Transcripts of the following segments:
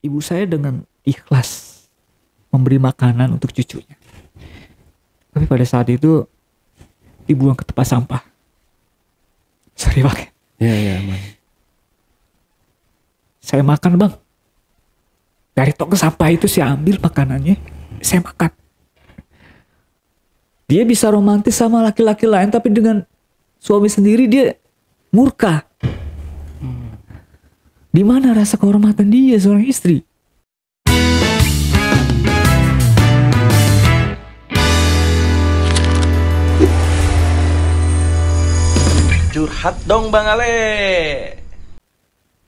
ibu saya dengan ikhlas memberi makanan untuk cucunya. Tapi pada saat itu dibuang ke tempat sampah. Sorry bang. Iya, Bang. Saya makan bang. Dari tong sampah itu saya ambil makanannya, saya makan. Dia bisa romantis sama laki-laki lain, tapi dengan suami sendiri dia murka. Di mana rasa kehormatan dia seorang istri? Curhat dong Bang Ale.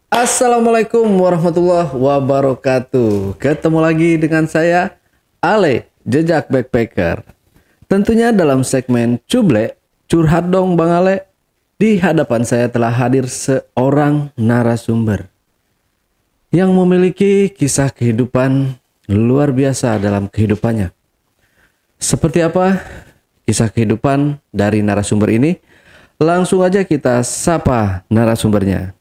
Assalamualaikum warahmatullahi wabarakatuh. Ketemu lagi dengan saya Ale, Jejak Backpacker. Tentunya dalam segmen Cuble, Curhat dong Bang Ale. Di hadapan saya telah hadir seorang narasumber yang memiliki kisah kehidupan luar biasa dalam kehidupannya. Seperti apa kisah kehidupan dari narasumber ini? Langsung aja kita sapa narasumbernya.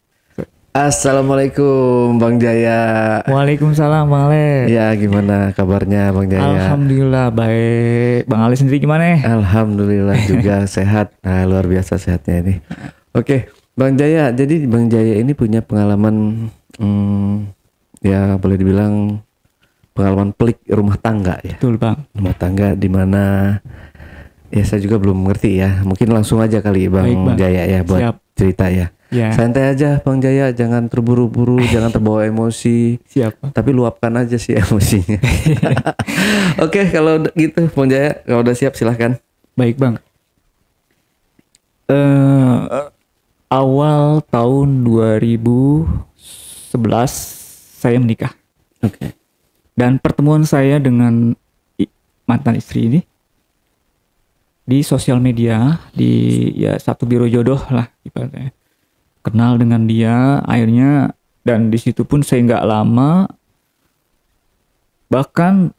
Assalamualaikum Bang Jaya. Waalaikumsalam Bang Ale. Ya, gimana kabarnya Bang Jaya? Alhamdulillah baik. Bang Ale sendiri gimana? Alhamdulillah juga sehat. Nah, luar biasa sehatnya ini. Oke, Bang Jaya. Jadi Bang Jaya ini punya pengalaman, ya boleh dibilang pengalaman pelik rumah tangga ya. Betul Bang. Rumah tangga di mana ya saya juga belum mengerti ya. Mungkin langsung aja kali Bang, Baik, Bang. Jaya ya buat Siap. cerita ya. Ya. Santai aja Bang Jaya, jangan terburu-buru, jangan terbawa emosi. Siap. Tapi luapkan aja sih emosinya. Oke, kalau gitu Bang Jaya, kalau udah siap silahkan. Baik Bang. Awal tahun 2011 saya menikah. Oke. Dan pertemuan saya dengan mantan istri ini di sosial media, di ya satu biro jodoh lah ibaratnya. Kenal dengan dia akhirnya, dan di situ pun saya nggak lama, bahkan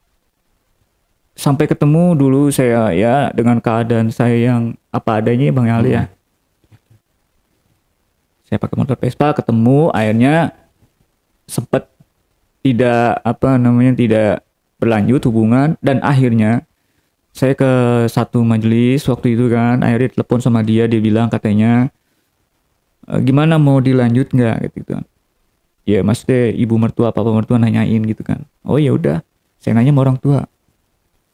sampai ketemu dulu saya ya dengan keadaan saya yang apa adanya Bang Ali ya. Saya pakai motor Vespa ketemu, akhirnya sempat tidak berlanjut hubungan, dan akhirnya saya ke satu majelis waktu itu kan, akhirnya telepon sama dia bilang katanya gimana mau dilanjut nggak gitu kan. Ya maksudnya ibu mertua papa mertua nanyain gitu kan. Oh ya udah, saya nanya sama orang tua.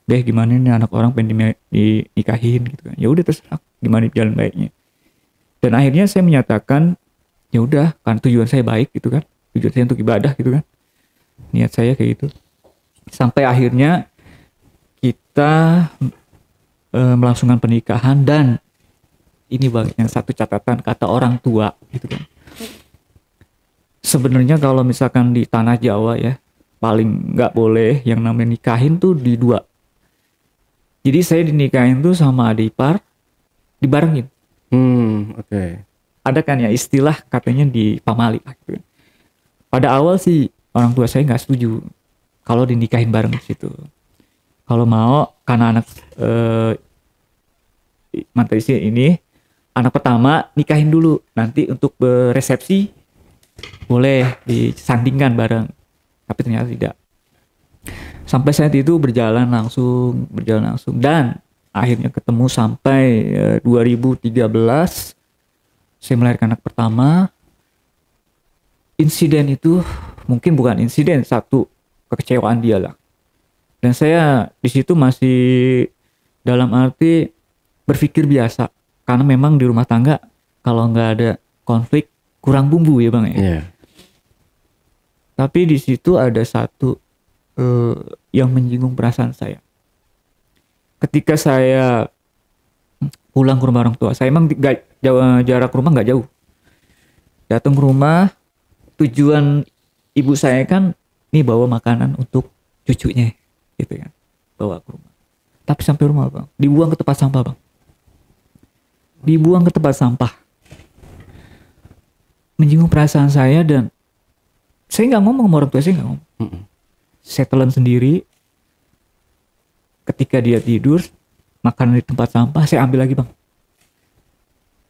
Deh gimana nih anak orang pengen dinikahin gitu kan. Ya udah terserah gimana jalan baiknya. Dan akhirnya saya menyatakan ya udah, kan tujuan saya baik gitu kan. Tujuan saya untuk ibadah gitu kan. Niat saya kayak gitu. Sampai akhirnya kita melangsungkan pernikahan, dan ini Bang yang satu catatan kata orang tua gitu kan. Sebenarnya kalau misalkan di tanah Jawa ya, paling nggak boleh yang namanya nikahin tuh di dua. Jadi saya dinikahin tuh sama adik ipar, dibarengin. Oke. Ada kan ya istilah katanya di pamali gitu. Pada awal sih orang tua saya nggak setuju kalau dinikahin bareng di situ. Kalau mau, karena anak mantan istri ini anak pertama, nikahin dulu, nanti untuk beresepsi boleh disandingkan bareng. Tapi ternyata tidak. Sampai saat itu berjalan langsung, dan akhirnya ketemu sampai 2013 saya melahirkan anak pertama. Insiden itu mungkin bukan insiden, satu kekecewaan dia lah. Dan saya di situ masih dalam arti berpikir biasa, karena memang di rumah tangga kalau nggak ada konflik kurang bumbu ya Bang ya. Yeah. Tapi di situ ada satu yang menyinggung perasaan saya. Ketika saya pulang ke rumah orang tua, saya emang jarak rumah nggak jauh. Datang ke rumah, tujuan ibu saya kan nih bawa makanan untuk cucunya, gitu kan, bawa ke rumah. Tapi sampai rumah Bang, dibuang ke tempat sampah Bang. Dibuang ke tempat sampah. Menyinggung perasaan saya, dan saya nggak ngomong sama orang tua, saya nggak ngomong. Saya telan sendiri. Ketika dia tidur, makanan di tempat sampah saya ambil lagi Bang.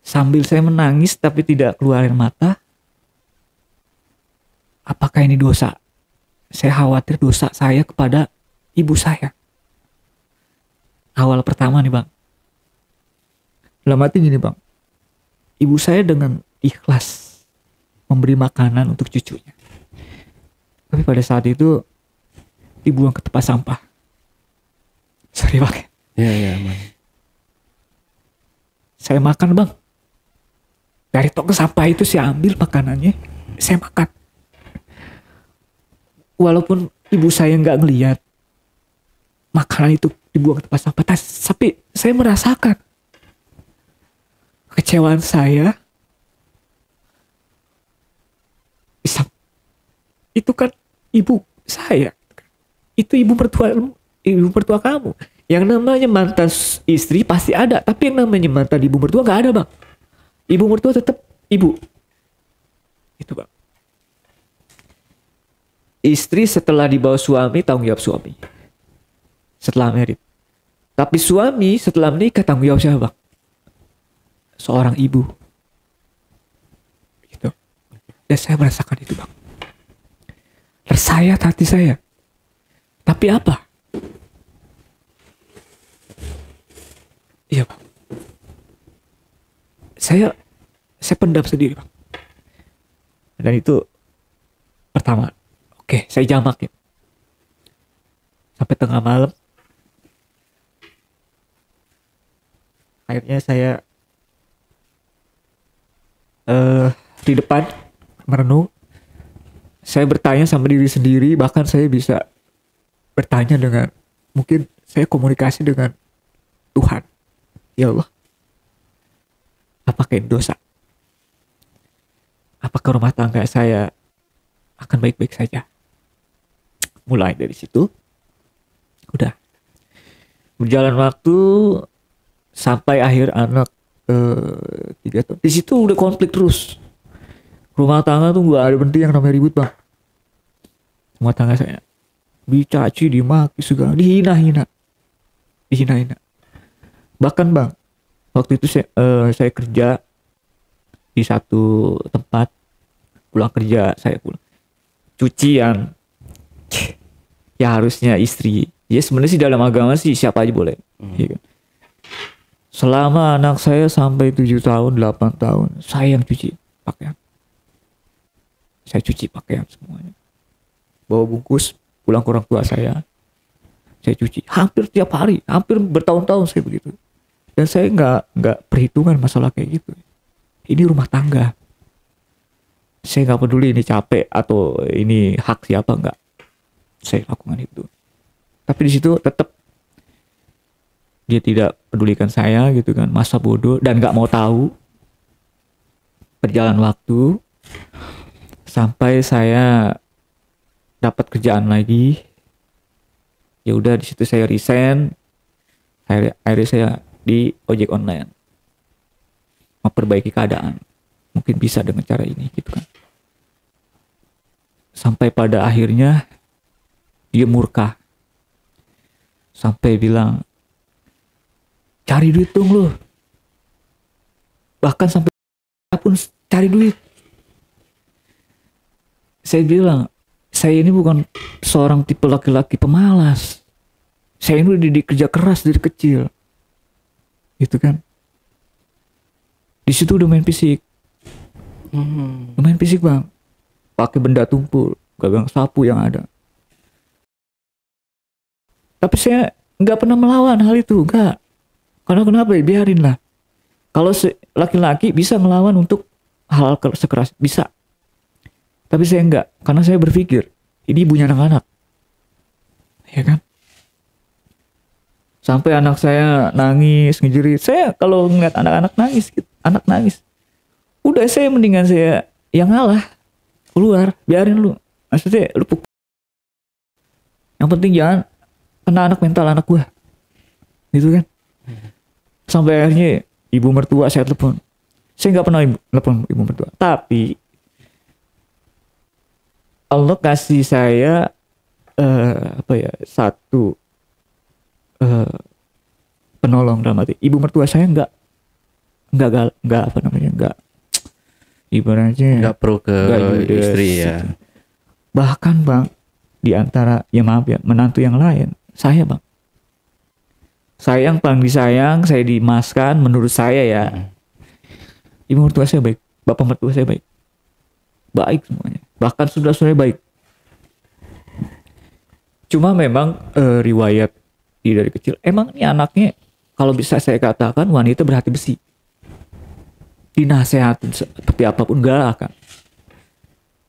Sambil saya menangis tapi tidak keluar air mata. Apakah ini dosa? Saya khawatir dosa saya kepada ibu saya. Awal pertama nih bang. Dalam hati gini bang. Ibu saya dengan ikhlas memberi makanan untuk cucunya. Tapi pada saat itu dibuang ke tempat sampah. Sorry bang. Iya, Bang. Saya makan bang. Dari tong sampah itu saya ambil makanannya. Saya makan. Walaupun ibu saya nggak ngelihat makanan itu dibuang ke tempat sampah, tapi saya merasakan kekecewaan saya. Itu kan ibu saya, itu ibu mertua kamu. Yang namanya mantan istri pasti ada, tapi yang namanya mantan ibu mertua nggak ada bang. Ibu mertua tetap ibu. Itu bang. Istri setelah dibawa suami tanggung jawab suami. Setelah merit. Tapi suami setelah menikah tanggung jawab siapa bang? Seorang ibu. Gitu. Dan saya merasakan itu bang. Tersayat hati saya. Tapi apa? Iya bang. Saya pendam sendiri bang. Dan itu pertama. Oke, saya jamak ya. Sampai tengah malam. Akhirnya saya di depan merenung. Saya bertanya sama diri sendiri. Bahkan saya bisa bertanya dengan, mungkin saya komunikasi dengan Tuhan. Ya Allah, apakah ini dosa? Apakah rumah tangga saya akan baik-baik saja? Mulai dari situ, udah berjalan waktu sampai akhir anak 3 tahun. Di situ udah konflik terus. Rumah tangga tuh gak ada berhenti yang namanya ribut bang. Rumah tangga saya dicaci, dimaki, segala, dihina-hina. Bahkan bang, waktu itu saya kerja di satu tempat, pulang kerja saya pulang. Cucian, ya harusnya istri. Ya sebenarnya sih dalam agama sih siapa aja boleh. Ya kan? Selama anak saya sampai 7 tahun, 8 tahun, saya yang cuci pakaian. Saya cuci pakaian semuanya. Bawa bungkus, pulang ke orang tua saya cuci. Hampir tiap hari, hampir bertahun-tahun saya begitu. Dan saya nggak perhitungan masalah kayak gitu. Ini rumah tangga. Saya nggak peduli ini capek atau ini hak siapa, nggak. Saya lakukan itu. Tapi di situ tetap dia tidak pedulikan saya gitu kan, masa bodoh dan nggak mau tahu. Berjalan waktu sampai saya dapat kerjaan lagi. Ya udah di situ saya resign. Akhirnya saya di ojek online. Memperbaiki keadaan. Mungkin bisa dengan cara ini gitu kan. Sampai pada akhirnya dia murka. Sampai bilang, cari duit dong lo. Bahkan sampai pun cari duit. Saya bilang, saya ini bukan seorang tipe laki-laki pemalas. Saya ini udah dididik kerja keras dari kecil. Gitu kan. Di situ udah main fisik. Udah main fisik bang. Pakai benda tumpul, gagang sapu yang ada. Tapi saya nggak pernah melawan hal itu, nggak. Karena kenapa ya? Biarin lah. Kalau laki-laki bisa melawan untuk hal sekeras, bisa. Tapi saya enggak, karena saya berpikir ini ibunya anak-anak, ya kan? Sampai anak saya nangis, ngejerit. Saya kalau ngeliat anak-anak nangis, anak nangis, udah saya mendingan saya yang ngalah, keluar, biarin lu. Maksudnya lu pukul. Yang penting jangan kena anak mental anak gua, gitu kan? Sampai akhirnya ibu mertua saya telepon. Saya nggak pernah telepon ibu mertua, tapi Allah kasih saya satu penolong dalam arti ibu mertua saya nggak nggak pro ke istri ya. Bahkan bang, di antara, ya maaf ya, menantu yang lain. Saya bang. Saya yang paling disayang, saya dimaskan menurut saya ya. Ibu mertua saya baik, bapak mertua saya baik. Baik semuanya. Bahkan saudara-saudara baik. Cuma memang riwayat dari kecil. Emang ini anaknya, kalau bisa saya katakan wanita berhati besi. Dinasehatin seperti apapun enggak akan.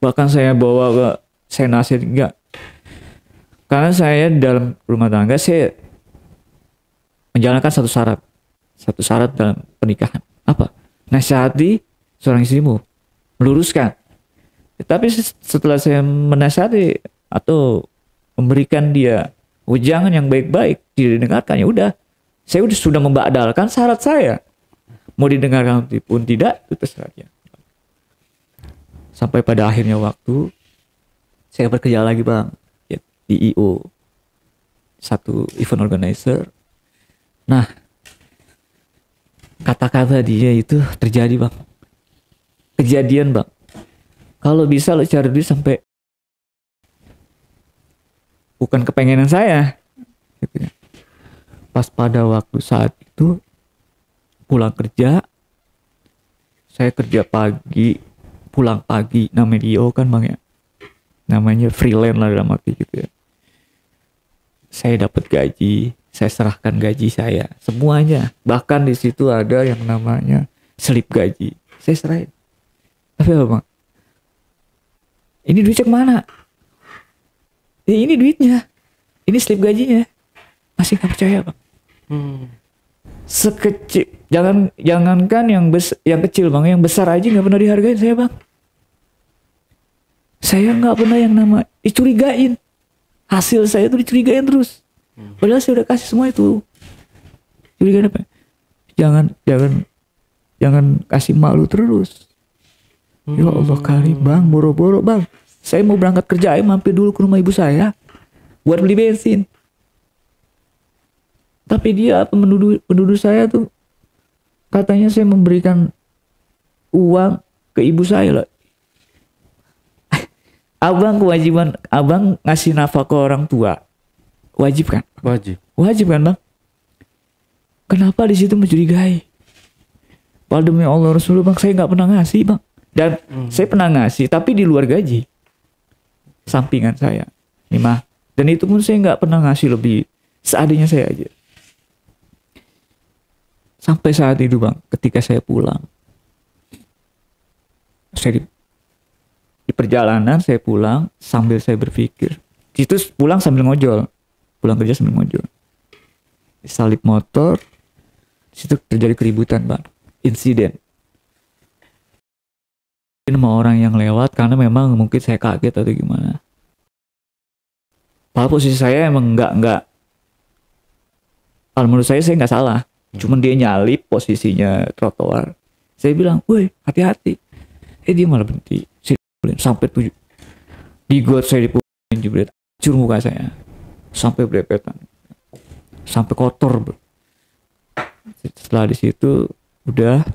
Bahkan saya bawa ke, saya nasihat enggak. Karena saya dalam rumah tangga, saya menjalankan satu syarat dalam pernikahan. Apa? Nasihati seorang istrimu, meluruskan. Tapi setelah saya menasihati atau memberikan dia ujangan yang baik-baik, tidak didengarkan, ya udah, saya sudah membadalkan syarat saya. Mau didengarkan pun tidak, itu terserah dia. Sampai pada akhirnya waktu saya bekerja lagi bang, ya, di IO, satu event organizer. Nah, kata-kata dia itu terjadi bang, kejadian bang. Kalau bisa lo cari duit sampai, bukan kepengenan saya gitu ya. Pas pada waktu saat itu pulang kerja, saya kerja pagi, pulang pagi, namanya IO kan bang ya, namanya freelance lah dalam arti gitu ya. Saya dapat gaji, saya serahkan gaji saya semuanya, bahkan di situ ada yang namanya slip gaji, saya serahin. Tapi apa bang, ini duitnya kemana? Ini duitnya, ini slip gajinya, masih nggak percaya bang. Sekecil, jangankan yang kecil bang, yang besar aja nggak pernah dihargain saya bang. Saya nggak pernah yang nama dicurigain, hasil saya tuh dicurigain terus. Padahal saya udah kasih semua itu. Curigain apa? Jangan kasih malu terus. Ya Allah karim bang, boro-boro bang. Saya mau berangkat kerja, mampir dulu ke rumah ibu saya buat beli bensin. Tapi dia penduduk saya tuh katanya saya memberikan uang ke ibu saya lah. Abang kewajiban abang ngasih nafkah ke orang tua. Wajib kan? Wajib kan bang? Kenapa di situ mencurigai? Padahal demi Allah Rasulullah bang, saya nggak pernah ngasih bang. Dan saya pernah ngasih tapi di luar gaji. Sampingan saya. Nih mah. Dan itu pun saya nggak pernah ngasih lebih, seadanya saya aja. Sampai saat itu bang, ketika saya pulang, saya di perjalanan saya pulang sambil saya berpikir. Itu pulang sambil ngojol, pulang kerja sambil ngojol. Salip motor, situ terjadi keributan bang, insiden. Sama orang yang lewat karena memang mungkin saya kaget atau gimana. Padahal posisi saya emang enggak. Kalau menurut saya nggak salah. Cuman dia nyalip posisinya trotoar. Saya bilang, woi hati-hati. Dia malah berhenti. Sampai di got saya dipukulin jebret. Hancur muka saya. Sampai belepetan. Sampai kotor. Setelah di situ udah.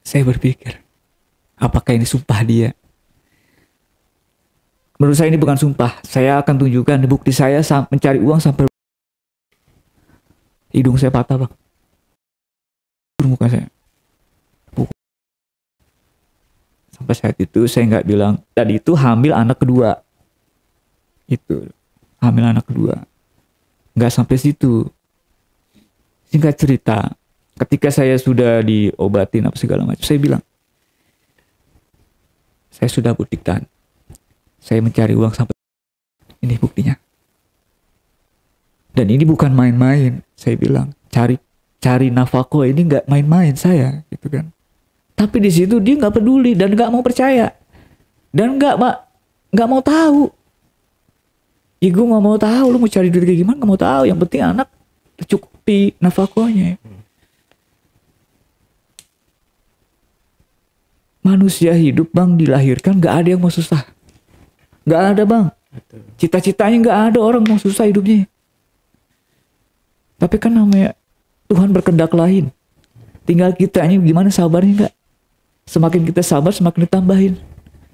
Saya berpikir, apakah ini sumpah dia? Menurut saya ini bukan sumpah. Saya akan tunjukkan bukti saya mencari uang sampai hidung saya patah bang. Muka saya. Sampai saat itu saya nggak bilang. Dan itu hamil anak kedua. Itu hamil anak kedua. Nggak sampai situ. Singkat cerita. Ketika saya sudah diobatin apa segala macam, saya bilang, saya sudah buktikan, saya mencari uang sampai ini buktinya. Dan ini bukan main-main, saya bilang, cari nafkah ini nggak main-main saya, gitu kan. Tapi di situ dia nggak peduli dan nggak mau percaya dan nggak mau tahu. Gue nggak mau tahu, lu mau cari duit kayak gimana nggak mau tahu. Yang penting anak tercukupi nafkahnya. Manusia hidup bang dilahirkan gak ada yang mau susah. Gak ada bang. Cita-citanya gak ada orang mau susah hidupnya. Tapi kan namanya Tuhan berkehendak lain. Tinggal kitanya gimana sabarnya gak. Semakin kita sabar semakin ditambahin.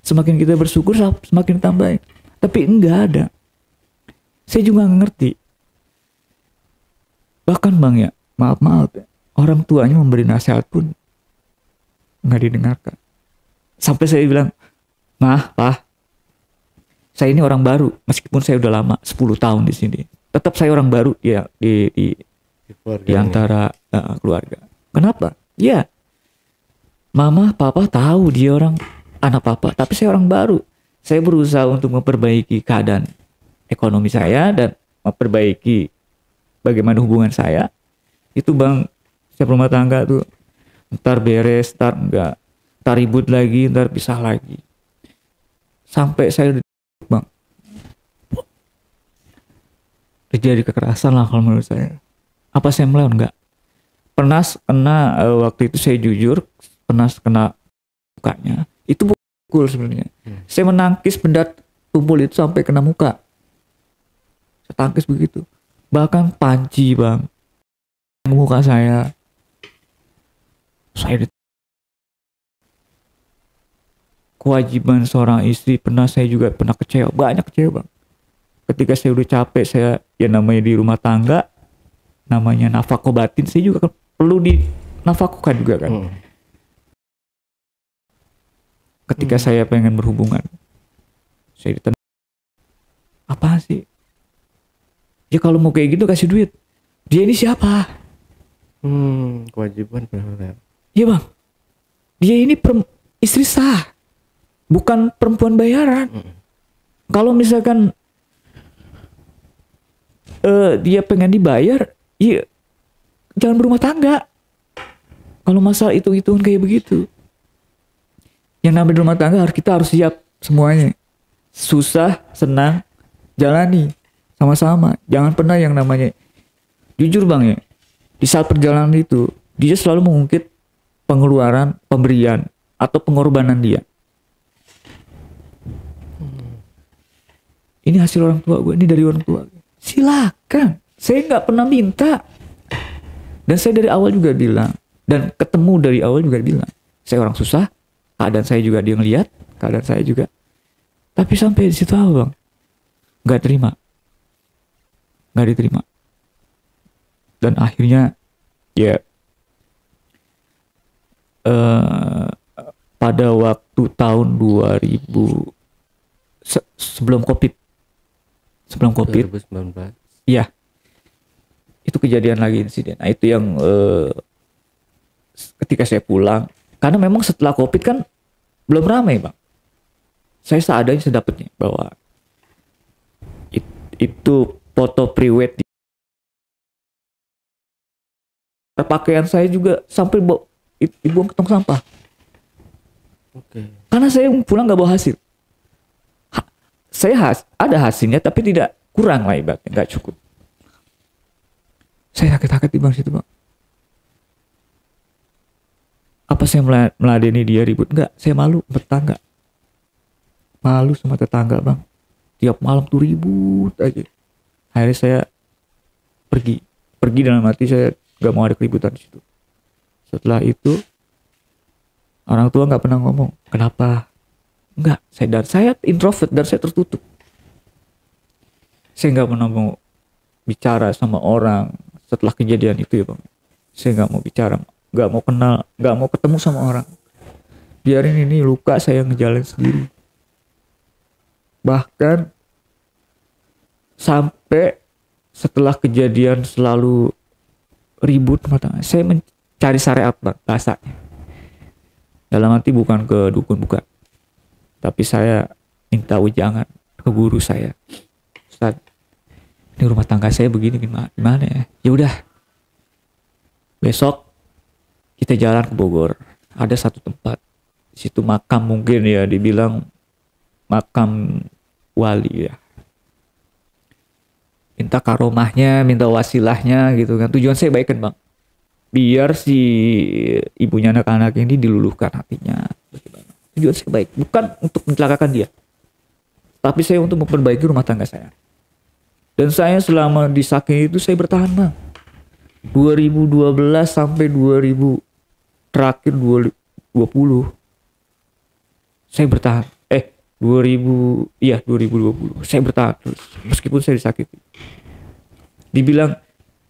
Semakin kita bersyukur semakin tambah. Tapi enggak ada. Saya juga nggak ngerti. Bahkan Bang ya, maaf ya, orang tuanya memberi nasihat pun nggak didengarkan. Sampai saya bilang, Mah, Pak, saya ini orang baru, meskipun saya udah lama 10 tahun di sini. Tetap saya orang baru ya di antara keluarga. Kenapa? Ya, Mama, Papa tahu dia orang anak Papa, tapi saya orang baru. Saya berusaha untuk memperbaiki keadaan ekonomi saya dan memperbaiki bagaimana hubungan saya. Itu Bang, setiap rumah tangga tuh ntar beres, ntar enggak, ntar ribut lagi, ntar pisah lagi. Sampai saya Bang, terjadi kekerasan lah kalau menurut saya. Apa saya melawan? Enggak. Pernah kena waktu itu saya jujur, pernah kena mukanya. Itu pukul sebenarnya. Saya menangkis benda tumpul itu sampai kena muka. Saya tangkis begitu. Bahkan panci Bang, muka saya. Kewajiban seorang istri saya juga pernah kecewa, banyak kecewa Bang. Ketika saya udah capek, saya ya namanya di rumah tangga, namanya nafkah batin, saya juga kan perlu dinafkahkan juga kan. Ketika saya pengen berhubungan, saya ditanya, apa sih? Ya kalau mau kayak gitu kasih duit. Dia ini siapa? Kewajiban benar. Iya Bang, dia ini istri sah, bukan perempuan bayaran. Kalau misalkan dia pengen dibayar, ya jangan berumah tangga. Kalau masalah hitung-hitungan kayak begitu, yang namanya rumah tangga kita harus siap semuanya. Susah, senang, jalani sama-sama. Jangan pernah yang namanya, jujur Bang ya, di saat perjalanan itu dia selalu mengungkit pengeluaran, pemberian atau pengorbanan dia. Ini hasil orang tua gue, ini dari orang tua gue. Silakan, saya nggak pernah minta. Dan saya dari awal juga bilang, dan ketemu dari awal juga bilang, saya orang susah, keadaan saya juga dia ngelihat, keadaan saya juga. Tapi sampai di situ apa Bang? Nggak terima, nggak diterima. Dan akhirnya ya pada waktu tahun 2000 sebelum COVID 2019. Iya, itu kejadian lagi insiden. Nah itu yang ketika saya pulang, karena memang setelah COVID kan belum ramai Bang. Saya seadanya sedapatnya bahwa itu foto pre-wed, pakaian saya juga sampai dibuang ke tong sampah. Karena saya pulang nggak bawa hasil. Saya ada hasilnya tapi tidak kurang lah ibaratnya, nggak cukup. Saya sakit-sakit di Bang situ Bang. Apa saya meladeni dia ribut? Enggak, saya malu bertetangga. Malu sama tetangga Bang. Tiap malam tuh ribut aja. Akhirnya saya pergi dalam hati saya nggak mau ada keributan di situ. Setelah itu orang tua nggak pernah ngomong kenapa. Enggak, saya introvert dan saya tertutup. Saya nggak pernah mau bicara sama orang setelah kejadian itu ya Bang. Saya nggak mau bicara, nggak mau kenal, nggak mau ketemu sama orang. Biarin ini luka saya ngejalin sendiri. Bahkan sampai setelah kejadian selalu ribut mata, saya mencari syariat Bang, bahasanya. Dalam arti bukan ke dukun, bukan. Tapi saya minta ujangan ke guru saya. Ustaz, ini rumah tangga saya begini gimana ya? Ya udah. Besok kita jalan ke Bogor. Ada satu tempat. Di situ makam mungkin ya dibilang makam wali ya. Minta karomahnya, minta wasilahnya gitu kan. Tujuan saya baik kan Bang. Biar si ibunya anak-anak ini diluluhkan hatinya. Bagaimana? Tujuan saya baik, bukan untuk mencelakakan dia, tapi saya untuk memperbaiki rumah tangga saya. Dan saya selama di Sake itu saya bertahan Bang. 2012 sampai 2000 terakhir 2020 saya bertahan. 2020 saya bertahan terus meskipun saya disakiti. Dibilang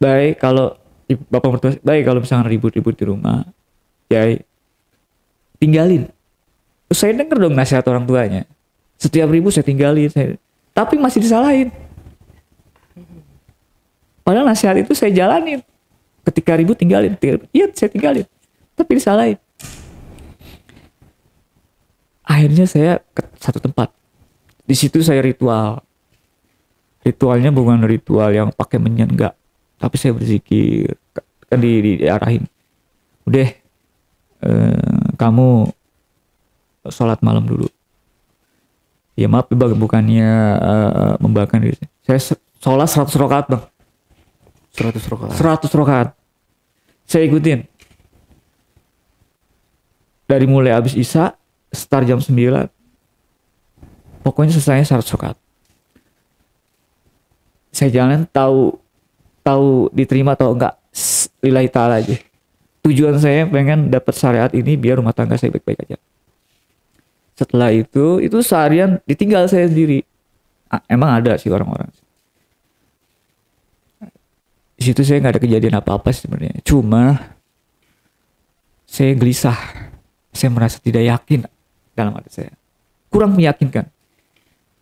baik kalau bapak mertua baik kalau misalkan ribut-ribut di rumah, ya tinggalin. Terus saya denger dong nasihat orang tuanya. Setiap ribut saya tinggalin, tapi masih disalahin. Padahal nasihat itu saya jalanin. Ketika ribut tinggalin, iya saya tinggalin, tapi disalahin. Akhirnya saya ke satu tempat. Di situ saya ritual. Ritualnya bukan ritual yang pakai menyan, enggak. Tapi saya berzikir. Kan diarahin. Udah, kamu sholat malam dulu. Ya maaf, bukannya membanggakan diri. Saya sholat 100 rakaat bang. 100 rakaat. 100 rakaat. Saya ikutin. Dari mulai habis isya, start jam 9. Pokoknya selesai 100 rakaat. Saya jalan tahu diterima atau enggak, lillahi ta'ala aja. Tujuan saya pengen dapat syariat ini biar rumah tangga saya baik-baik aja. Setelah itu seharian ditinggal saya sendiri. Emang ada sih orang-orang. Di situ saya nggak ada kejadian apa-apa sebenarnya. Cuma saya gelisah. Saya merasa tidak yakin dalam hati saya. Kurang meyakinkan.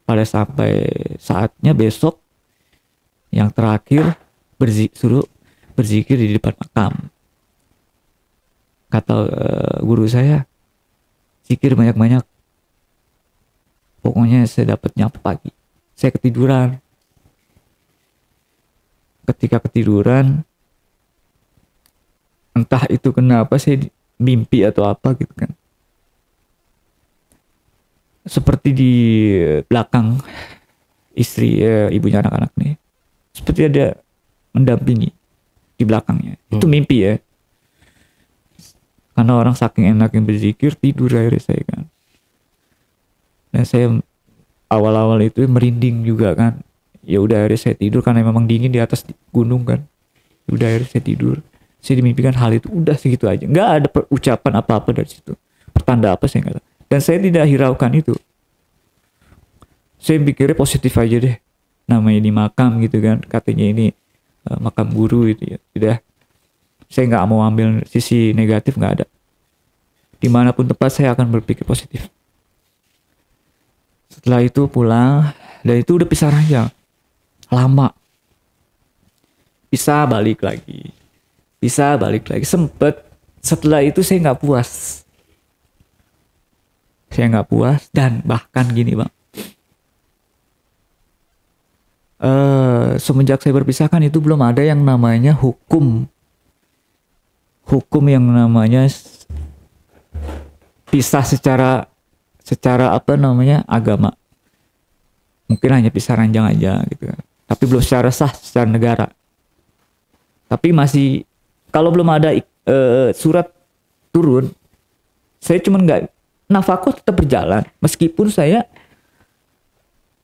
Pada sampai saatnya besok yang terakhir suruh berzikir di depan makam. Kata guru saya, zikir banyak-banyak. Pokoknya saya dapatnya pagi. Saya ketiduran. Ketika ketiduran, entah itu kenapa saya mimpi atau apa gitu kan. Seperti di belakang istri ibunya anak-anak nih, seperti ada mendampingi di belakangnya. Itu mimpi ya. Karena orang saking enak yang berzikir tidur akhirnya saya kan. Dan saya awal-awal itu merinding juga kan. Ya udah akhirnya saya tidur karena memang dingin di atas gunung kan. Ya udah akhirnya saya tidur. Saya dimimpikan hal itu udah segitu aja. Nggak ada ucapan apa-apa dari situ. Pertanda apa saya nggak tahu. Dan saya tidak hiraukan itu. Saya pikirnya positif aja deh. Namanya di makam gitu kan. Katanya ini makam guru gitu ya. Tidak. Saya nggak mau ambil sisi negatif, nggak ada. Dimanapun tempat saya akan berpikir positif. Setelah itu pulang. Dan itu udah pisah ranjang. Lama. Bisa balik lagi. Sempet. Setelah itu saya nggak puas. Dan bahkan gini bang. Semenjak saya berpisahkan itu belum ada yang namanya hukum yang namanya pisah secara apa namanya agama. Mungkin hanya pisah ranjang aja gitu. Tapi belum secara sah secara negara. Tapi masih kalau belum ada surat turun, saya cuman nggak nafkah tetap berjalan meskipun saya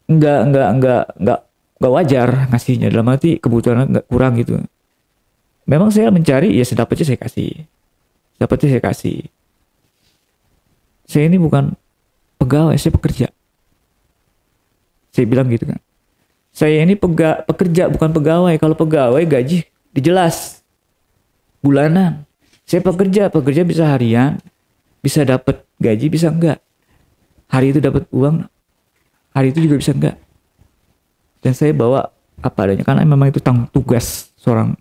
nggak wajar ngasihnya, dalam arti kebutuhan nggak kurang gitu. Memang saya mencari ya sedapatnya saya kasih. Saya ini bukan pegawai, saya pekerja. Saya bilang gitu kan. Saya ini pekerja bukan pegawai. Kalau pegawai gaji dijelas bulanan. Saya pekerja bisa harian, bisa dapat gaji, bisa enggak. Hari itu dapat uang, hari itu juga bisa enggak. Dan saya bawa apa adanya karena memang itu tanggung tugas seorang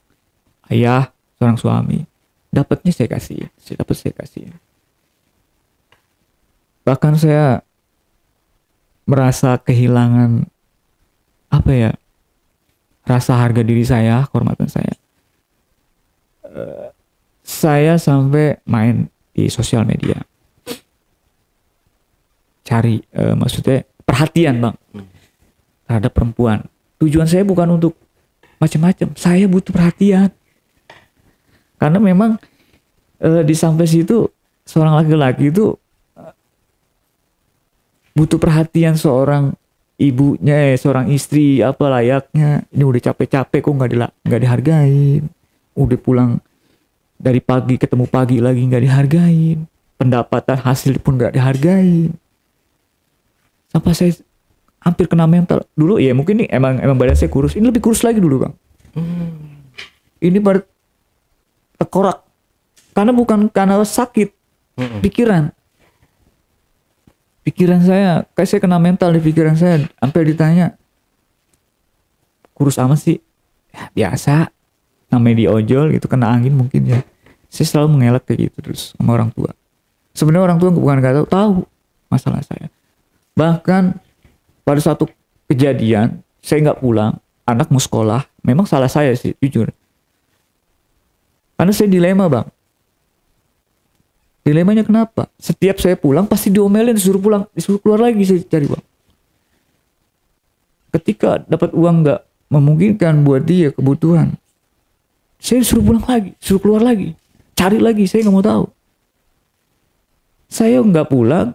ayah, seorang suami. Dapatnya saya kasih. Bahkan saya merasa kehilangan apa ya, rasa harga diri saya, kehormatan saya. Saya sampai main di sosial media, cari maksudnya perhatian bang terhadap perempuan. Tujuan saya bukan untuk macam-macam, saya butuh perhatian karena memang di sampai situ seorang laki-laki itu butuh perhatian seorang ibunya, seorang istri apa layaknya. Ini udah capek-capek kok nggak dihargain. Udah pulang dari pagi ketemu pagi lagi nggak dihargain. Pendapatan hasil pun nggak dihargain. Sampai saya hampir kena mental. Dulu ya mungkin ini emang badan saya kurus. Ini lebih kurus lagi dulu bang. Ini baru tengkorak. Karena bukan karena sakit. Pikiran saya, kayak saya kena mental di pikiran saya. Sampai ditanya, kurus amat sih? Ya, biasa. Namanya di ojol gitu, kena angin mungkin ya. Saya selalu mengelak kayak gitu terus sama orang tua. Sebenarnya orang tua bukan gak tahu masalah saya. Bahkan pada satu kejadian, saya nggak pulang, anak mau sekolah. Memang salah saya sih, jujur. Karena saya dilema bang. Dilemanya kenapa? Setiap saya pulang pasti diomelin, disuruh pulang, disuruh keluar lagi saya cari uang. Ketika dapat uang nggak memungkinkan buat dia kebutuhan, saya disuruh pulang lagi, disuruh keluar lagi, cari lagi, saya nggak mau tahu. Saya nggak pulang,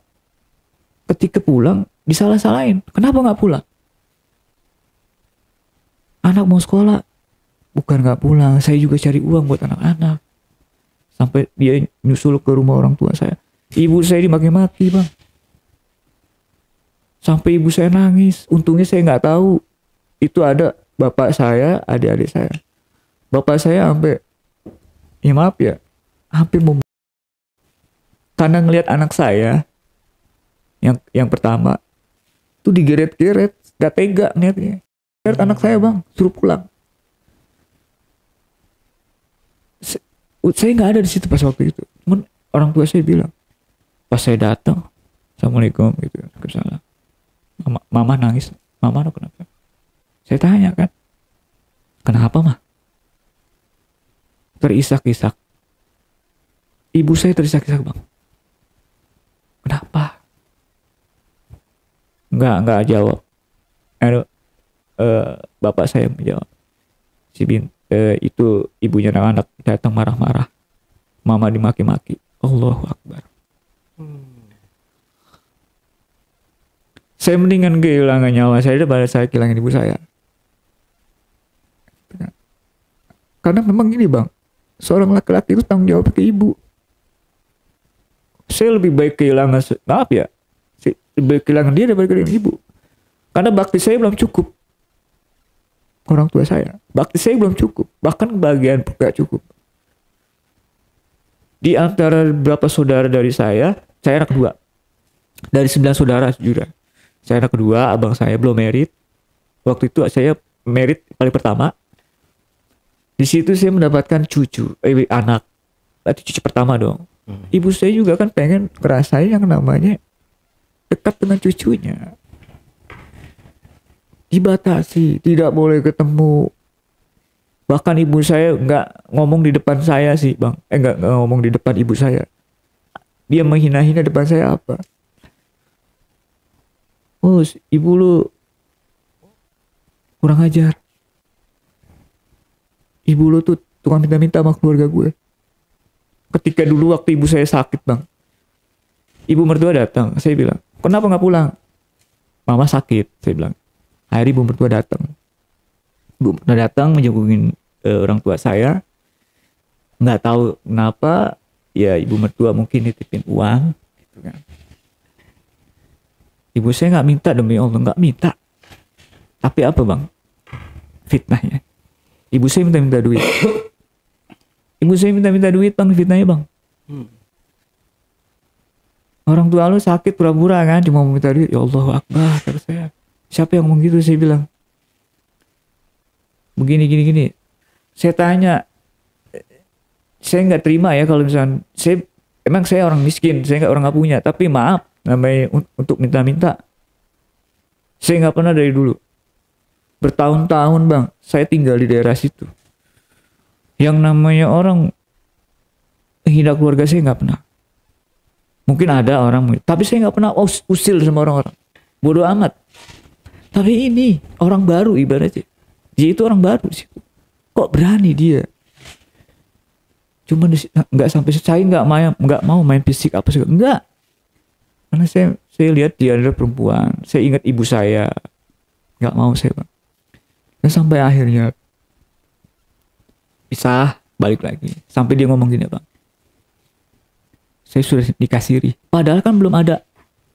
ketika pulang disalah-salahin. Kenapa nggak pulang? Anak mau sekolah, bukan nggak pulang, saya juga cari uang buat anak-anak. Sampai dia nyusul ke rumah orang tua saya. Ibu saya dimaki-maki bang. Sampai ibu saya nangis. Untungnya saya nggak tahu. Itu ada bapak saya, adik-adik saya. Bapak saya sampai, ya maaf ya, hampir karena ngelihat anak saya, yang pertama, itu digeret-geret, gak tega ngeliatnya. Geret anak saya bang, suruh pulang. Saya nggak ada di situ pas waktu itu. Cuman orang tua saya bilang, pas saya datang, assalamualaikum gitu, waalaikumsalam. Mama nangis, mama kenapa? Saya tanya kan, kenapa mah? Terisak-isak. Ibu saya terisak-isak bang. Kenapa? Nggak jawab. Bapak saya menjawab. Itu ibunya anak datang marah-marah. Mama dimaki-maki. Allahu Akbar. Saya mendingan kehilangan nyawa saya daripada saya kehilangan ibu saya. Karena memang gini bang, seorang laki-laki itu tanggung jawab ke ibu. Saya lebih baik kehilangan, maaf ya, lebih baik kehilangan dia daripada kehilangan ibu. Karena bakti saya belum cukup. Orang tua saya, bakti saya belum cukup, bahkan kebahagiaan gak cukup. Di antara beberapa saudara dari saya anak kedua. Dari 9 saudara juga, saya anak kedua, abang saya belum married. Waktu itu saya married paling pertama. Di situ saya mendapatkan anak. Berarti cucu pertama dong. Ibu saya juga kan pengen ngerasain yang namanya dekat dengan cucunya. Dibatasi, tidak boleh ketemu. Bahkan ibu saya nggak ngomong di depan saya sih bang, nggak ngomong di depan ibu saya. Dia menghina-hina depan saya apa? Oh, ibu lu kurang ajar. Ibu lu tuh tukang minta-minta sama keluarga gue. Ketika dulu waktu ibu saya sakit bang, ibu mertua datang, saya bilang, kenapa nggak pulang? Mama sakit, saya bilang. Akhirnya ibu mertua datang. Ibu mertua datang menjengukkan orang tua saya. Nggak tahu kenapa, ya ibu mertua mungkin nitipin uang, gitu kan. Ibu saya nggak minta, demi Allah nggak minta. Tapi apa bang? Fitnahnya. Ibu saya minta duit. Ibu saya minta duit bang, fitnahnya bang. Orang tua lu sakit pura-pura kan, cuma mau minta duit. Ya Allah Akbar, kata saya. Siapa yang ngomong gitu? Saya bilang begini. Saya tanya, saya nggak terima ya kalau misalnya saya orang miskin, saya orang nggak punya. Tapi maaf, namanya untuk minta-minta. Saya nggak pernah dari dulu. Bertahun-tahun bang, saya tinggal di daerah situ. Yang namanya orang hina keluarga saya nggak pernah. Mungkin ada orang, tapi saya nggak pernah usil sama orang-orang. Bodoh amat. Tapi ini orang baru ibaratnya. Dia itu orang baru sih. Kok berani dia? Cuma nggak sampai saya nggak mau main fisik apa sih? Nggak. Karena saya lihat dia adalah perempuan. Saya ingat ibu saya. Nggak mau saya bang. Dan sampai akhirnya pisah, balik lagi. Sampai dia ngomong gini bang. Saya sudah nikah siri. Padahal kan belum ada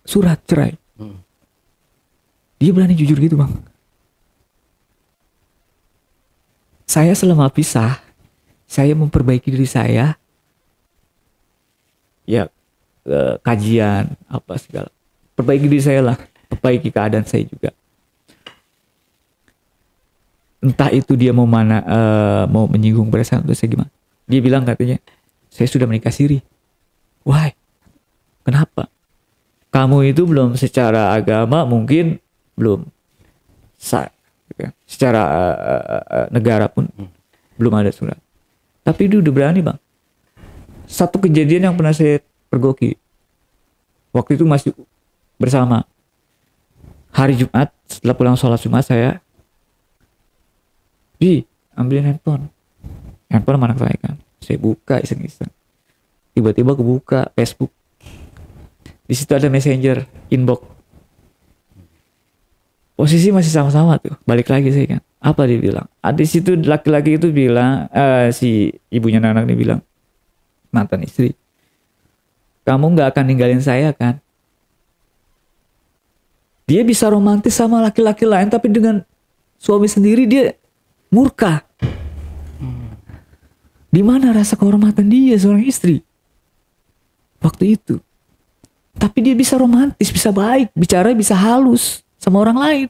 surat cerai. Dia berani jujur gitu bang. Saya selama pisah, saya memperbaiki diri saya. Ya, kajian, apa segala. Perbaiki diri saya lah. Perbaiki keadaan saya juga. Entah itu dia mau mau menyinggung perasaan atau saya gimana. Dia bilang katanya, saya sudah menikah siri. Why? Kenapa? Kamu itu belum secara agama mungkin belum sah. Secara negara pun belum ada surat. Tapi dia udah berani bang. Satu kejadian yang pernah saya pergoki. Waktu itu masih bersama. Hari Jumat setelah pulang sholat Jumat saya ambilin handphone sama anak saya kan. Saya buka iseng-iseng. Tiba-tiba kebuka Facebook. Di situ ada Messenger, inbox. Posisi masih sama-sama tuh. Balik lagi saya kan. Apa dia bilang? Di situ laki-laki itu bilang, si ibunya anak ini bilang, mantan istri, kamu nggak akan ninggalin saya kan? Dia bisa romantis sama laki-laki lain, tapi dengan suami sendiri dia murka. Di mana rasa kehormatan dia seorang istri waktu itu? Tapi dia bisa romantis, bisa baik, bicara bisa halus sama orang lain.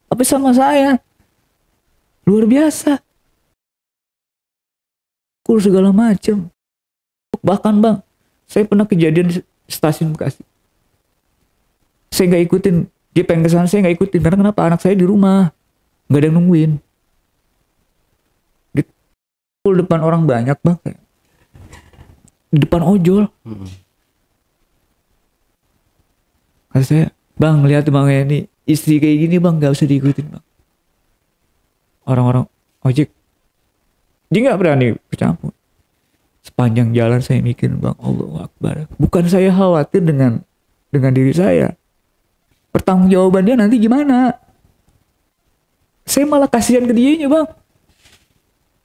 Tapi sama saya luar biasa. Kur segala macam. Bahkan bang, saya pernah kejadian di stasiun Bekasi. Saya nggak ikutin, dia pengen kesana, saya nggak ikutin. Karena kenapa? Anak saya di rumah, nggak ada yang nungguin. Di depan orang banyak bang, di depan ojol. Kata saya, bang lihat bang ini istri kayak gini bang, nggak usah diikutin bang. Orang-orang ojek, dia nggak berani bercampur. Sepanjang jalan saya mikir bang, Allahu Akbar. Bukan saya khawatir dengan diri saya. Pertanggungjawaban dia nanti gimana? Saya malah kasihan ke dianya bang.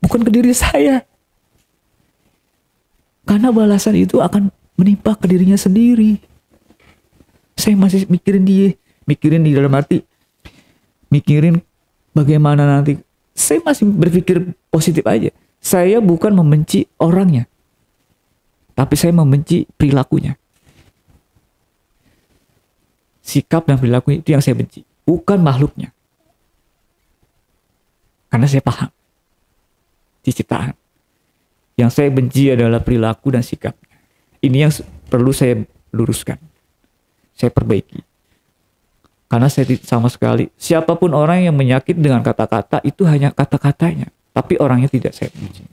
Bukan ke diri saya. Karena balasan itu akan menimpa ke dirinya sendiri. Saya masih mikirin dia. Mikirin di dalam hati. Mikirin bagaimana nanti. Saya masih berpikir positif aja. Saya bukan membenci orangnya. Tapi saya membenci perilakunya. Sikap dan perilaku itu yang saya benci. Bukan makhluknya. Karena saya paham. Ciptaan. Yang saya benci adalah perilaku dan sikap. Ini yang perlu saya luruskan. Saya perbaiki. Karena saya sama sekali, siapapun orang yang menyakit dengan kata-kata, itu hanya kata-katanya. Tapi orangnya tidak saya benci.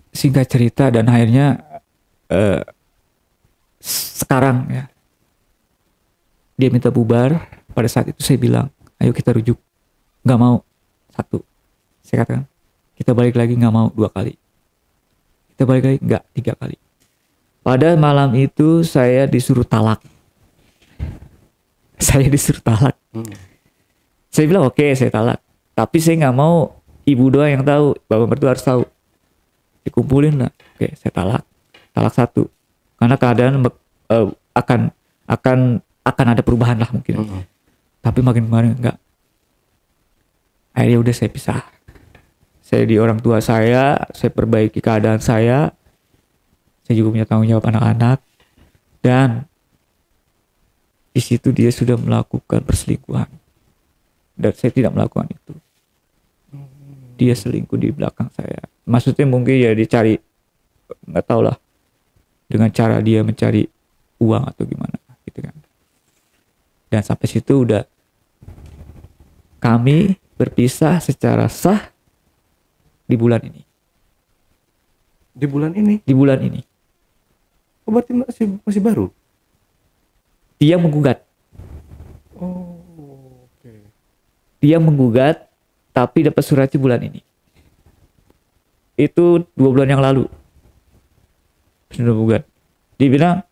Singkat cerita dan akhirnya sekarang ya, dia minta bubar. Pada saat itu saya bilang, ayo kita rujuk. Gak mau. 1. Saya katakan, kita balik lagi, gak mau 2 kali. Kita balik lagi, enggak 3 kali. Pada malam itu saya disuruh talak. Saya disuruh talak. Saya bilang oke, saya talak. Tapi saya gak mau ibu doang yang tahu. Bapak mertua harus tahu. Dikumpulin lah. Oke, saya talak. Talak 1. Karena keadaan akan ada perubahan lah mungkin. Tapi makin kemarin enggak. Akhirnya udah saya pisah. Saya di orang tua saya perbaiki keadaan saya. Saya juga punya tanggung jawab anak-anak. Dan di situ dia sudah melakukan perselingkuhan. Dan saya tidak melakukan itu. Dia selingkuh di belakang saya. Maksudnya mungkin ya dicari, nggak tahu lah, dengan cara dia mencari uang atau gimana gitu kan. Dan sampai situ udah kami berpisah secara sah di bulan ini. Di bulan ini? Di bulan ini. Oh, berarti masih baru? Dia menggugat. Oh, oke. Dia menggugat, tapi dapat suratnya bulan ini. Itu 2 bulan yang lalu. Sudah menggugat. Dia bilang,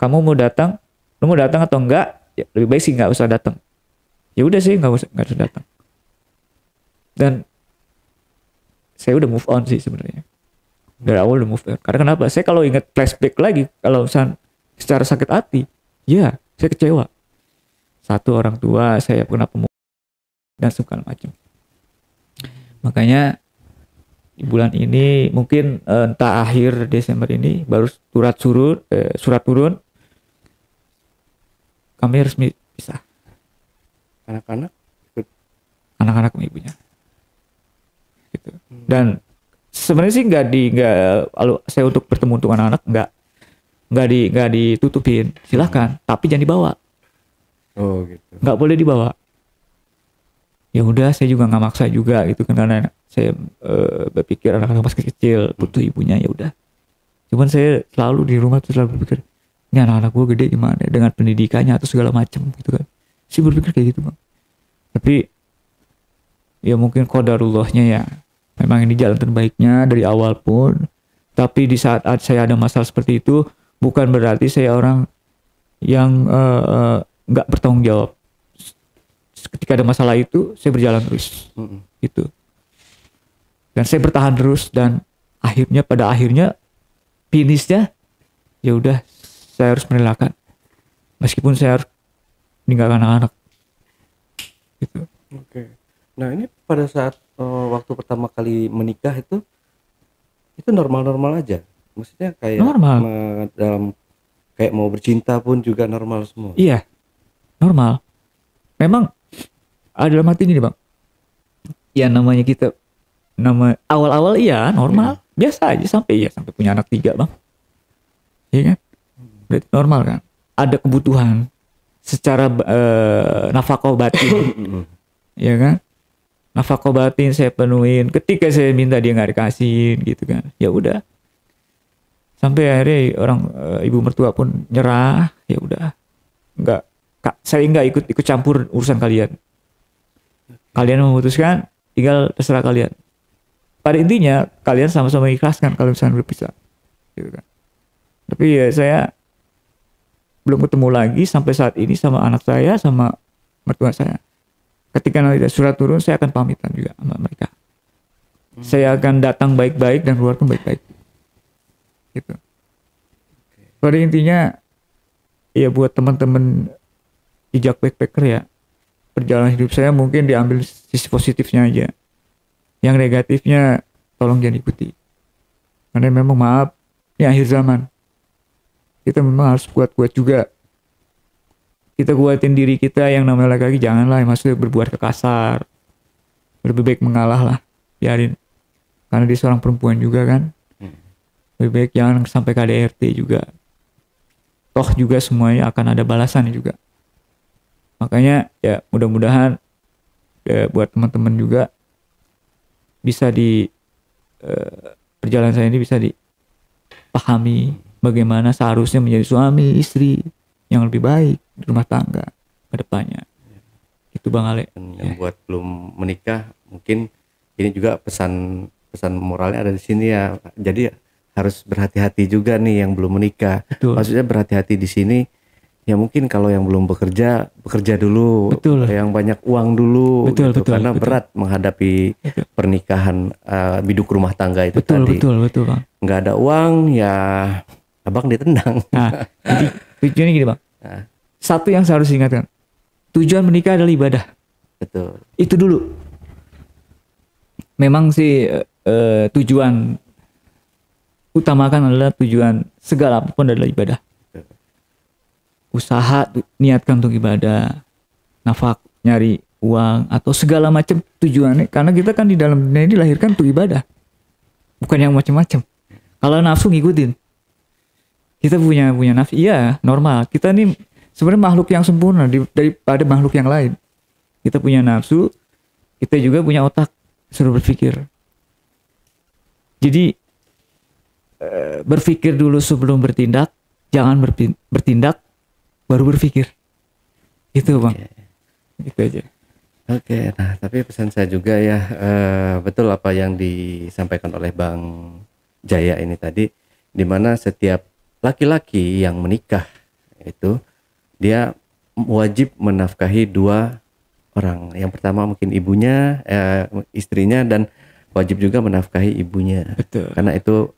kamu mau datang? Lu mau datang atau enggak? Ya, lebih baik sih nggak usah datang. Ya udah sih nggak usah datang. Dan saya udah move on sih sebenarnya. Dari awal udah move on. Karena kenapa? Saya kalau ingat flashback lagi, kalau misalnya secara sakit hati, ya saya kecewa Satu, orang tua saya pernah pemuda dan segala macam. Makanya di bulan ini mungkin entah akhir Desember ini baru surat turun kami resmi pisah. Anak-anak ikut. Anak-anak sama ibunya. Gitu. Dan sebenarnya sih kalau saya untuk bertemu untuk anak-anak nggak ditutupin, silahkan, tapi jangan dibawa. Oh gitu. Nggak boleh dibawa. Ya udah, saya juga nggak maksa juga gitu kan, karena saya berpikir anak-anak masih kecil butuh ibunya, ya udah. Cuman saya selalu di rumah tuh selalu berpikir, ini anak-anak gue gede gimana dengan pendidikannya atau segala macam gitu kan. Sih berpikir kayak gitu bang. Tapi ya mungkin qadarullahnya ya, memang ini jalan terbaiknya dari awal pun. Tapi di saat saya ada masalah seperti itu, bukan berarti saya orang yang nggak bertanggung jawab. Ketika ada masalah itu, saya berjalan terus, gitu. Dan saya bertahan terus, dan pada akhirnya finishnya, ya udah, saya harus merelakan, meskipun saya harus meninggalkan anak-anak, gitu. Oke. Nah ini pada saat waktu pertama kali menikah itu normal-normal aja, maksudnya kayak Normal. Dalam kayak mau bercinta pun juga normal semua. Iya, normal. Memang dalam hati ini bang, ya namanya kita, awal-awal iya normal, biasa aja sampai punya anak 3 bang, iya kan, berarti normal kan. Ada kebutuhan secara nafkah batin, ya kan, nafkah batin saya penuhin. Ketika saya minta dia nggak dikasih gitu kan, ya udah, sampai akhirnya ibu mertua pun nyerah, ya udah, saya nggak ikut campur urusan kalian. Kalian memutuskan, tinggal terserah kalian. Pada intinya kalian sama-sama ikhlaskan kalau misalnya berpisah, gitu kan. Tapi ya saya belum ketemu lagi sampai saat ini sama anak saya, sama mertua saya. Ketika nanti surat turun, saya akan pamitan juga sama mereka. Saya akan datang baik-baik dan keluar pun baik-baik, gitu. Pada intinya ya buat teman-teman jejak backpacker ya, perjalanan hidup saya mungkin diambil sisi positifnya aja. Yang negatifnya tolong jangan ikuti. Karena memang maaf, ini akhir zaman. Kita memang harus kuat-kuat juga. Kita kuatin diri kita, yang namanya laki-laki janganlah maksudnya berbuat kekasar. Lebih baik mengalah lah, biarin. Karena dia seorang perempuan juga kan. Lebih baik jangan sampai KDRT juga. Toh juga semuanya akan ada balasannya juga. Makanya ya mudah-mudahan buat teman-teman juga bisa perjalanan saya ini bisa dipahami bagaimana seharusnya menjadi suami istri yang lebih baik di rumah tangga ke depannya. Itu Bang Ale. Yang buat belum menikah mungkin ini juga pesan moralnya ada di sini ya. Jadi harus berhati-hati juga nih yang belum menikah. Betul. Maksudnya berhati-hati di sini. Ya mungkin kalau yang belum bekerja dulu. Betul. Yang banyak uang dulu. Betul, gitu. betul, Karena betul. berat menghadapi pernikahan biduk rumah tangga itu Betul, tadi. betul Bang. Nggak ada uang ya abang ditendang. Nah, jadi tujuannya gini Bang. Nah, Satu yang saya harus ingatkan, tujuan menikah adalah ibadah. betul. Itu dulu. Memang sih tujuan utamakan adalah tujuan segala apapun adalah ibadah. Usaha niatkan untuk ibadah, nafak, nyari uang atau segala macam tujuannya, karena kita kan di dalam dunia ini dilahirkan untuk ibadah, bukan yang macam-macam. Kalau nafsu ngikutin, kita punya nafsu, iya normal. Kita nih sebenarnya makhluk yang sempurna daripada makhluk yang lain. Kita punya nafsu, kita juga punya otak, suruh berpikir. Jadi berpikir dulu sebelum bertindak, jangan bertindak baru berpikir. Itu Bang. Gitu aja. Oke, nah tapi pesan saya juga ya, betul apa yang disampaikan oleh Bang Jaya ini tadi, dimana setiap laki-laki yang menikah itu dia wajib menafkahi 2 orang. Yang pertama mungkin ibunya, istrinya, dan wajib juga menafkahi ibunya. Betul. Karena itu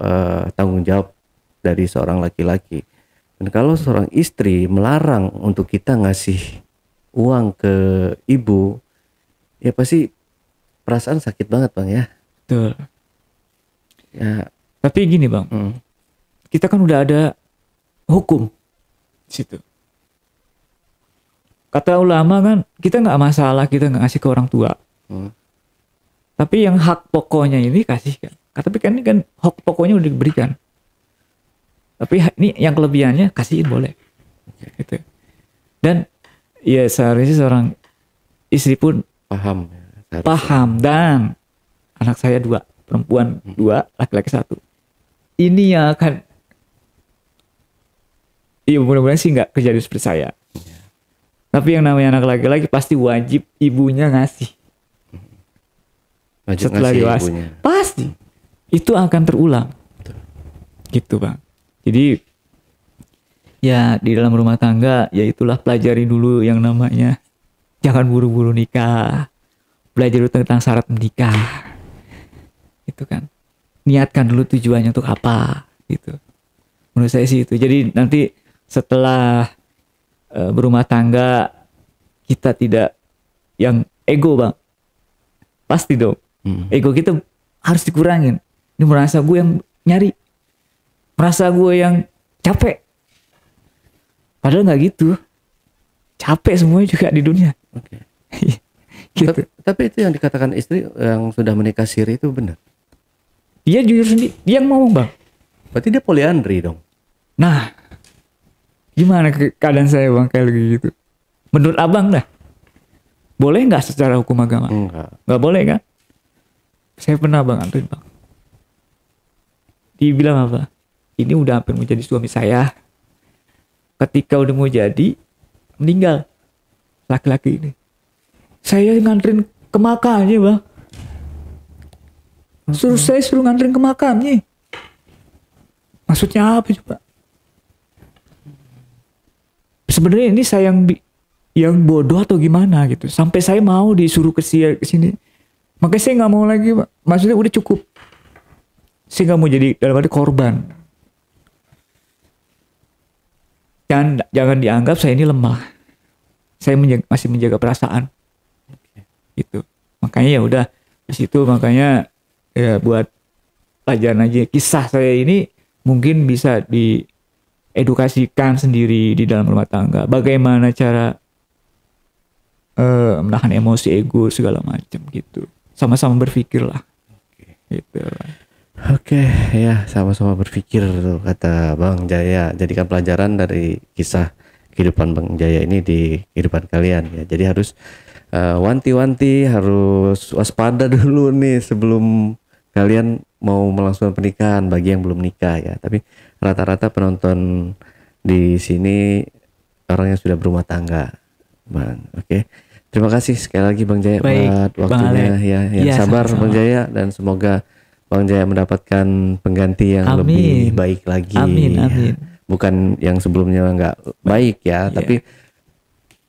tanggung jawab dari seorang laki-laki. Dan kalau seorang istri melarang untuk kita ngasih uang ke ibu, ya pasti perasaan sakit banget Bang ya. Betul. Ya, Tapi gini Bang, kita kan udah ada hukum di situ. Kata ulama kan kita nggak masalah kita nggak ngasih ke orang tua. Tapi yang hak pokoknya ini kasihkan. Tapi kan ini kan hak pokoknya udah diberikan. Tapi ini yang kelebihannya kasihin boleh. Gitu. Dan ya seharusnya seorang istri pun paham. Ya, paham. Dan anak saya 2, perempuan 2, laki-laki 1. Ini yang akan, iya mudah-mudahan sih nggak kejadian seperti saya. Tapi yang namanya anak laki-laki pasti wajib ibunya ngasih. Wajib Setelah ngasih dewasa ibunya. pasti itu akan terulang. Gitu Bang. Jadi ya di dalam rumah tangga ya itulah pelajari dulu yang namanya jangan buru-buru nikah. Belajar dulu tentang syarat menikah. Itu kan. Niatkan dulu tujuannya untuk apa gitu. Menurut saya sih itu. Jadi nanti setelah berumah tangga kita tidak yang ego Bang. Pasti dong. Ego kita harus dikurangin. Ini merasa gue yang nyari. Merasa gue yang capek. Padahal nggak gitu. Capek semuanya juga di dunia. Oke. Gitu. Tapi itu yang dikatakan istri yang sudah menikah siri itu benar. Dia jujur sendiri. Dia yang ngomong Bang. Berarti dia poliandri dong. Nah. Gimana keadaan saya Bang kayak gitu? Menurut Abang dah. Boleh nggak secara hukum agama? Enggak. Nggak boleh kan? Saya pernah Bang antuin Bang. Dibilang apa? Ini udah hampir mau jadi suami saya. Ketika udah mau jadi, meninggal laki-laki ini. Saya nganterin ke makamnya Bang. Saya suruh nganterin ke makamnya. Maksudnya apa coba? Sebenarnya ini saya yang bodoh atau gimana gitu. Sampai saya mau disuruh ke sini. Makanya saya nggak mau lagi Pak. Maksudnya udah cukup. Saya nggak mau jadi dalam arti korban. Jangan dianggap saya ini lemah. Saya masih menjaga perasaan. Gitu. Makanya ya udah di situ makanya ya buat pelajaran aja. Kisah saya ini mungkin bisa diedukasikan sendiri di dalam rumah tangga. Bagaimana cara menahan emosi, ego segala macam gitu. Sama-sama berpikir lah. Gitu. Oke, ya sama-sama berpikir tuh kata Bang Jaya. Jadikan pelajaran dari kisah kehidupan Bang Jaya ini di kehidupan kalian ya. Jadi harus wanti-wanti, harus waspada dulu nih sebelum kalian mau melangsungkan pernikahan bagi yang belum nikah ya. Tapi rata-rata penonton di sini orang yang sudah berumah tangga, Bang. Oke. Terima kasih sekali lagi Bang Jaya buat waktunya ya. Yang sabar sama-sama. Bang Jaya, dan semoga Bang Jaya mendapatkan pengganti yang lebih baik lagi. Amin, amin. Bukan yang sebelumnya nggak baik ya, tapi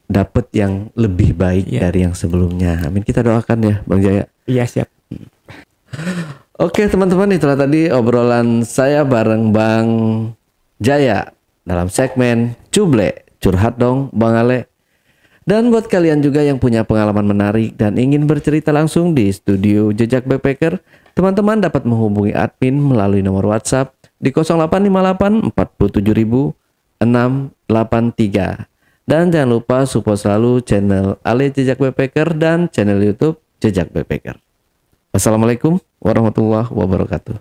dapat yang lebih baik dari yang sebelumnya. Amin, kita doakan ya Bang Jaya. Iya, siap. Oke teman-teman, itulah tadi obrolan saya bareng Bang Jaya dalam segmen Cuble, curhat dong Bang Ale. Dan buat kalian juga yang punya pengalaman menarik dan ingin bercerita langsung di studio Jejak Backpacker, teman-teman dapat menghubungi admin melalui nomor WhatsApp di 0858 47.683. Dan jangan lupa support selalu channel Ale Jejak Backpacker dan channel YouTube Jejak Backpacker. Wassalamualaikum warahmatullahi wabarakatuh.